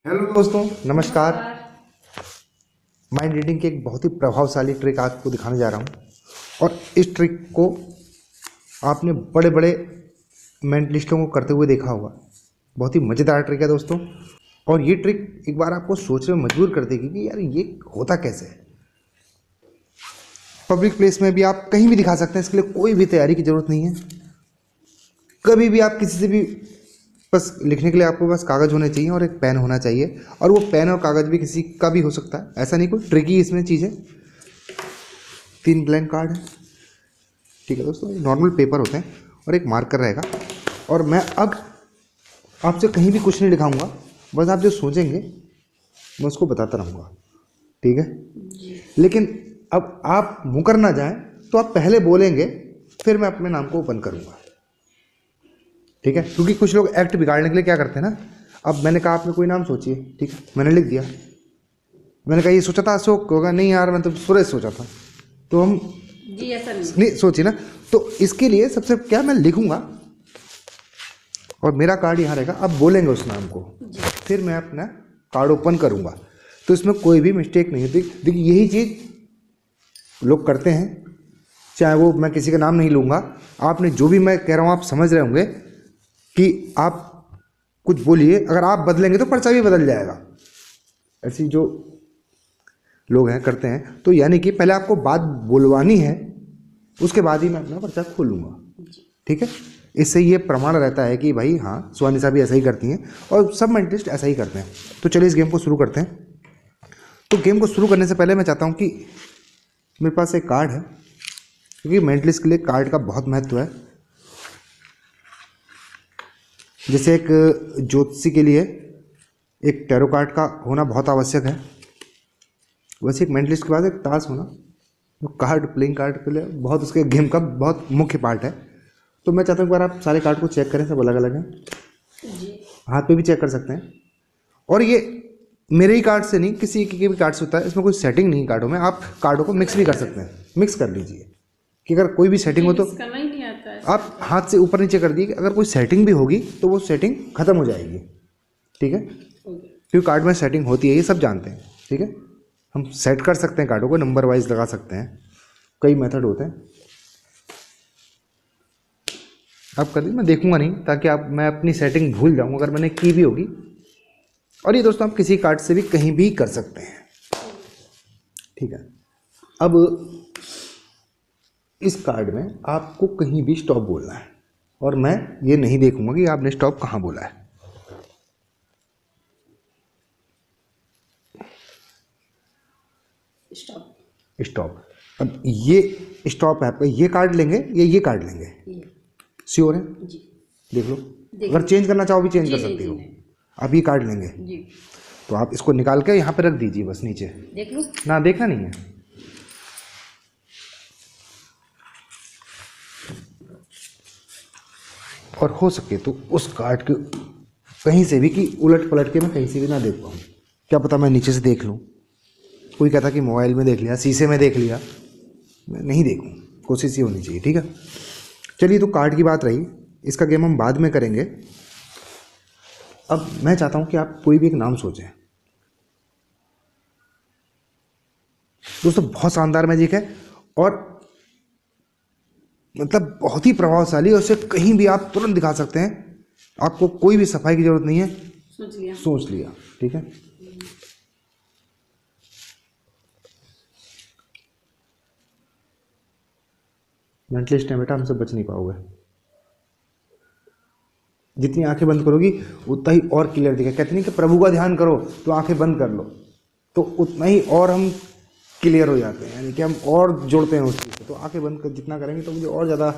Hello दोस्तों, नमस्कार। Mind reading की एक बहुत ही प्रभावशाली ट्रिक आपको दिखाने जा रहा हूँ। और इस ट्रिक को आपने बड़े बड़े मेंटलिस्टों को करते हुए देखा होगा। बहुत ही मज़ेदार ट्रिक है दोस्तों। और ये ट्रिक एक बार आपको सोचने में मजबूर कर देगी कि यार ये होता कैसे है। पब्लिक प्लेस में भी आप कहीं भी दिखा सकते हैं, इसके लिए कोई भी तैयारी की ज़रूरत नहीं है। कभी भी आप किसी से भी, बस लिखने के लिए आपको बस कागज़ होने चाहिए और एक पेन होना चाहिए। और वो पेन और कागज़ भी किसी का भी हो सकता है, ऐसा नहीं कोई ट्रिकी इसमें चीज़ है। 3 ब्लैंक कार्ड है, ठीक है दोस्तों। नॉर्मल पेपर होते हैं और एक मार्कर रहेगा। और मैं अब आपसे कहीं भी कुछ नहीं लिखाऊंगा, बस आप जो सोचेंगे मैं उसको बताता रहूँगा, ठीक है। लेकिन अब आप मुकर ना जाएं, तो आप पहले बोलेंगे, फिर मैं अपने नाम को ओपन करूँगा, ठीक है। क्योंकि कुछ लोग एक्ट बिगाड़ने के लिए क्या करते हैं ना, अब मैंने कहा आपने कोई नाम सोचिए, ठीक है, मैंने लिख दिया। मैंने कहा ये सोचा था अशोक होगा, नहीं यार मैं तो सुरेश सोचा था। तो हम जी ऐसा नहीं सोचिए ना। तो इसके लिए सबसे क्या मैं लिखूंगा और मेरा कार्ड यहाँ रहेगा, अब बोलेंगे उस नाम को, फिर मैं अपना कार्ड ओपन करूँगा। तो इसमें कोई भी मिस्टेक नहीं होती। देखिए यही चीज़ लोग करते हैं, चाहे वो, मैं किसी का नाम नहीं लूँगा, आपने जो भी मैं कह रहा हूँ आप समझ रहे होंगे कि आप कुछ बोलिए, अगर आप बदलेंगे तो पर्चा भी बदल जाएगा। ऐसी जो लोग हैं करते हैं। तो यानी कि पहले आपको बात बोलवानी है, उसके बाद ही मैं अपना पर्चा खोलूँगा, ठीक है। इससे ये प्रमाण रहता है कि भाई हाँ, सुहानिसा भी ऐसा ही करती हैं और सब मेंटलिस्ट ऐसा ही करते हैं। तो चलिए इस गेम को शुरू करते हैं। तो गेम को शुरू करने से पहले मैं चाहता हूँ कि मेरे पास एक कार्ड है, क्योंकि मेंटलिस्ट के लिए कार्ड का बहुत महत्व है। जैसे एक ज्योतिषी के लिए एक टैरो कार्ड का होना बहुत आवश्यक है, वैसे एक मेंटलिस्ट के बाद एक ताश होना, तो कार्ड प्लेइंग कार्ड के लिए बहुत, उसके गेम का बहुत मुख्य पार्ट है। तो मैं चाहता हूँ एक बार आप सारे कार्ड को चेक करें, सब अलग अलग हैं, हाथ पे भी चेक कर सकते हैं। और ये मेरे ही कार्ड से नहीं, किसी के भी कार्ड से होता है, इसमें कोई सेटिंग नहीं कार्डों में। आप कार्डों को मिक्स भी कर सकते हैं, मिक्स कर लीजिए कि अगर कोई भी सेटिंग हो तो करना ही नहीं आता है। आप हाथ से ऊपर नीचे कर दिए, अगर कोई सेटिंग भी होगी तो वो सेटिंग खत्म हो जाएगी, ठीक है। क्योंकि कार्ड में सेटिंग होती है, ये सब जानते हैं, ठीक है। हम सेट कर सकते हैं कार्डों को, नंबर वाइज लगा सकते हैं, कई मेथड होते हैं। आप कर दीजिए, मैं देखूंगा नहीं, ताकि मैं अपनी सेटिंग भूल जाऊँ अगर मैंने की भी होगी। और ये दोस्तों आप किसी कार्ड से भी कहीं भी कर सकते हैं, ठीक है। अब इस कार्ड में आपको कहीं भी स्टॉप बोलना है, और मैं ये नहीं देखूंगा कि आपने स्टॉप कहाँ बोला है। स्टॉप। स्टॉप। अब ये स्टॉप है आपका, ये कार्ड लेंगे या ये कार्ड लेंगे, श्योर है? जी देख लो, अगर चेंज करना चाहो भी चेंज कर सकती हो। आप ये कार्ड लेंगे जी, तो आप इसको निकाल के यहाँ पे रख दीजिए, बस नीचे। देख लो ना देखना नहीं है। और हो सके तो उस कार्ड के कहीं से भी, कि उलट पलट के मैं कहीं से भी ना देख पाऊँ। क्या पता मैं नीचे से देख लूँ, कोई कहता कि मोबाइल में देख लिया, शीशे में देख लिया, मैं नहीं देखूँ, कोशिश ये होनी चाहिए, ठीक है। चलिए, तो कार्ड की बात रही, इसका गेम हम बाद में करेंगे। अब मैं चाहता हूँ कि आप कोई भी एक नाम सोचें। दोस्तों बहुत शानदार मैजिक है और मतलब बहुत ही प्रभावशाली, और उसे कहीं भी आप तुरंत दिखा सकते हैं। आपको कोई भी सफाई की जरूरत नहीं है, सोच लिया, ठीक है। मेंटलिस्ट है बेटा, हमसे बच नहीं पाओगे। जितनी आंखें बंद करोगी उतना ही और क्लियर दिखेगा। कहते नहीं कि प्रभु का ध्यान करो तो आंखें बंद कर लो, तो उतना ही और हम क्लियर हो जाते हैं, यानी कि हम और जुड़ते हैं उस चीज़ से। तो आंखें बंद कर जितना करेंगे तो मुझे और ज़्यादा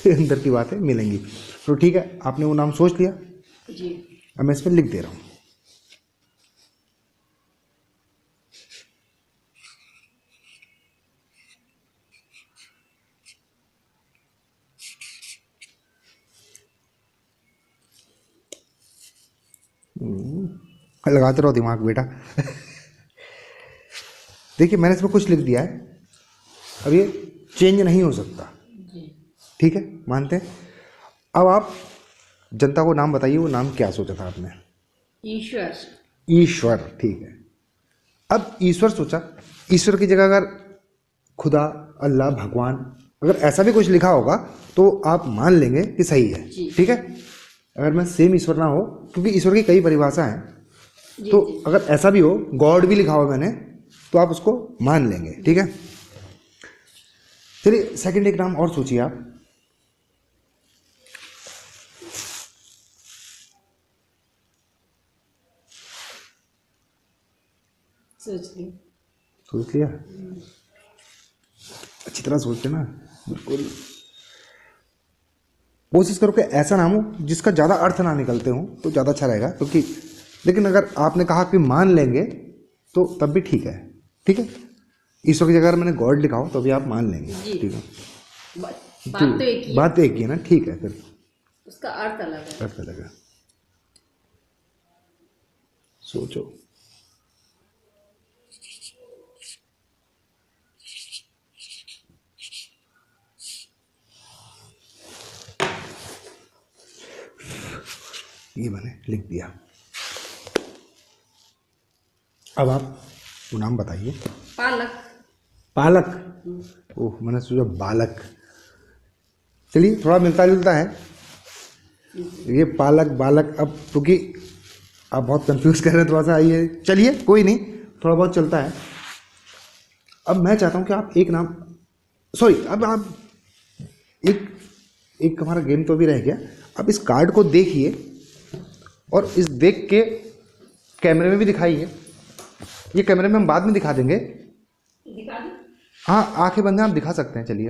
अंदर की बातें मिलेंगी। तो ठीक है, आपने वो नाम सोच लिया जी। अब मैं इसमें लिख दे रहा हूँ। लगाते रहो दिमाग बेटा। देखिए मैंने इसमें कुछ लिख दिया है, अब ये चेंज नहीं हो सकता, ठीक है, मानते हैं। अब आप जनता को नाम बताइए, वो नाम क्या सोचा था आपने? ईश्वर। ईश्वर, ठीक है। अब ईश्वर सोचा, ईश्वर की जगह अगर खुदा, अल्लाह, भगवान, अगर ऐसा भी कुछ लिखा होगा तो आप मान लेंगे कि सही है, ठीक है। अगर मैं सेम ईश्वर ना हो, क्योंकि ईश्वर की कई परिभाषा हैं, तो अगर ऐसा भी हो, गॉड भी लिखा हो मैंने, तो आप उसको मान लेंगे, ठीक है। चलिए सेकंड एक नाम और सोचिए आप। सोच लिया? अच्छी तरह सोच लेना, बिल्कुल कोशिश करो कि ऐसा नाम हो जिसका ज़्यादा अर्थ ना निकलते हो, तो ज़्यादा अच्छा रहेगा। क्योंकि लेकिन अगर आपने कहा कि मान लेंगे तो तब भी ठीक है, ठीक है। ईश्वर की जगह अगर मैंने गॉड लिखा हो तो भी आप मान लेंगे, ठीक है। बात तो एक ही है ना, ठीक है। फिर उसका अर्थ अलग है। अर्थ अलग है। सोचो। ये मैंने लिख दिया। अब आप वो नाम बताइए। पालक। पालक? ओह, मैंने सोचा बालक। चलिए थोड़ा मिलता जुलता है ये पालक बालक। अब क्योंकि आप बहुत कंफ्यूज कर रहे हैं थोड़ा सा, ये चलिए कोई नहीं, थोड़ा बहुत चलता है। अब मैं चाहता हूँ कि आप एक नाम, सॉरी, अब आप एक हमारा गेम तो अभी रह गया। अब इस कार्ड को देखिए और इस देख के कैमरे में भी दिखाइए। ये कैमरे में हम बाद में दिखा देंगे। दिखा दो। हाँ, आंखें बंद हैं, आप दिखा सकते हैं। चलिए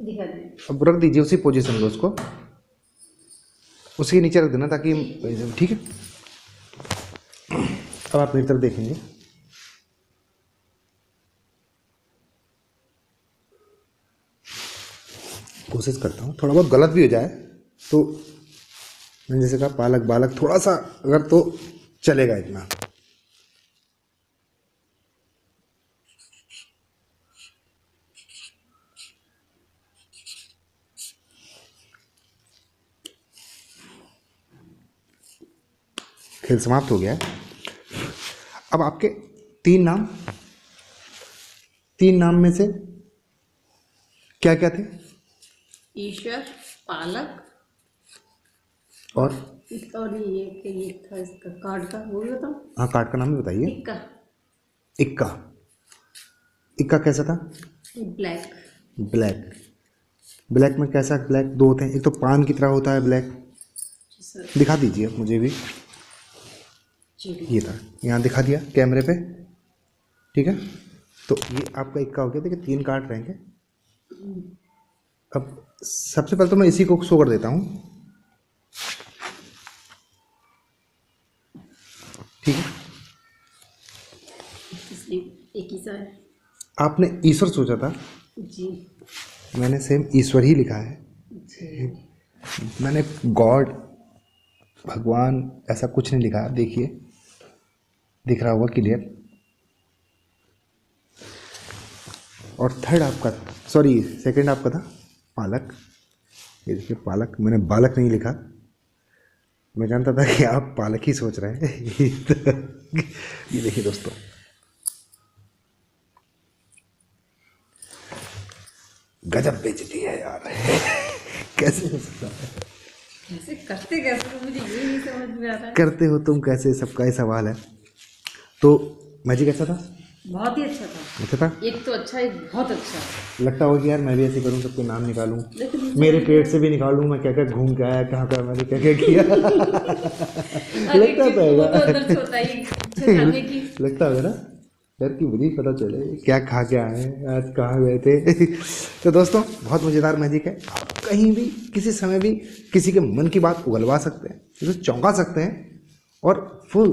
दिखा दे। अब रख दीजिए उसी पोजीशन में, उसको उसके नीचे रख देना ताकि, ठीक है। अब आप मेरी तरफ देखेंगे। कोशिश करता हूँ थोड़ा बहुत गलत भी हो जाए तो, मैंने जैसे कहा पालक बालक, थोड़ा सा अगर तो चलेगा इतना। खेल समाप्त हो गया है। अब आपके तीन नाम में से क्या क्या थे? ईश्वर, पालक और ये था इसका कार्ड का, वो भी बताओ। हाँ, कार्ड का नाम भी बताइए। इक्का। इक्का कैसा था? ब्लैक। ब्लैक में कैसा ब्लैक? दो होते हैं, एक तो पान की तरह होता है ब्लैक। दिखा दीजिए अब मुझे भी। ये था, यहाँ दिखा दिया कैमरे पे, ठीक है। तो ये आपका इक्का हो गया। देखिए 3 कार्ड रहेंगे। अब सबसे पहले तो मैं इसी को शो कर देता हूँ, ठीक है। एक ही सा है। आपने ईश्वर सोचा था जी। मैंने सेम ईश्वर ही लिखा है जी। मैंने गॉड, भगवान ऐसा कुछ नहीं लिखा। देखिए दिख रहा होगा क्लियर। और थर्ड आपका, सॉरी सेकंड आपका था पालक। ये देखिए पालक, मैंने बालक नहीं लिखा। मैं जानता था कि आप पालक ही सोच रहे हैं। ये देखिए दोस्तों, गजब बेइज्जती है यार। कैसे हो सकता है? कैसे करते कैसे, मुझे ये नहीं समझ में आ रहा है। करते हो तुम कैसे, सबका ही सवाल है। तो मैजिक कैसा था? बहुत ही अच्छा था। अच्छा था? एक तो अच्छा, एक बहुत अच्छा। लगता होगा कि यार मैं भी ऐसे करूँ, सबके नाम निकालूं, लेकिन मेरे पेट से भी निकालूं, मैं क्या क्या घूम के आया, कहाँ कहाँ मैंने क्या क्या किया। लगता तो वो तो अंदर से होता ही इच्छा जानने की। लगता होगा ना यार कि मुझे पता चले क्या खा के आए, आज कहाँ गए थे। तो दोस्तों बहुत मज़ेदार मैजिक है। आप कहीं भी किसी समय भी किसी के मन की बात उगलवा सकते हैं, उसे चौंका सकते हैं और फुल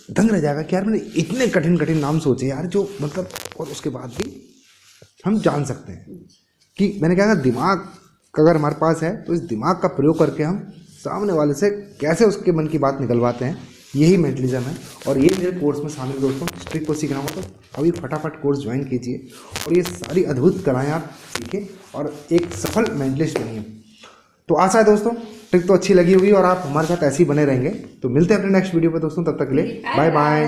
दंग रह जाएगा कि यार मैंने इतने कठिन कठिन नाम सोचे यार, जो मतलब, और उसके बाद भी हम जान सकते हैं कि मैंने क्या कहा, दिमाग अगर हमारे पास है तो इस दिमाग का प्रयोग करके हम सामने वाले से कैसे उसके मन की बात निकलवाते हैं। यही मेंटलिज्म है और ये मेरे कोर्स में शामिल। दोस्तों ट्रिक को सीखना हो तो अभी फटाफट कोर्स ज्वाइन कीजिए और ये सारी अद्भुत कलाएँ आप सीखें और एक सफल मेंटलिस्ट बनिए। तो आशा है दोस्तों ट्रिक तो अच्छी लगी होगी और आप हमारे साथ ऐसे ही बने रहेंगे। तो मिलते हैं अपने नेक्स्ट वीडियो पे दोस्तों, तब तक के लिए बाय बाय।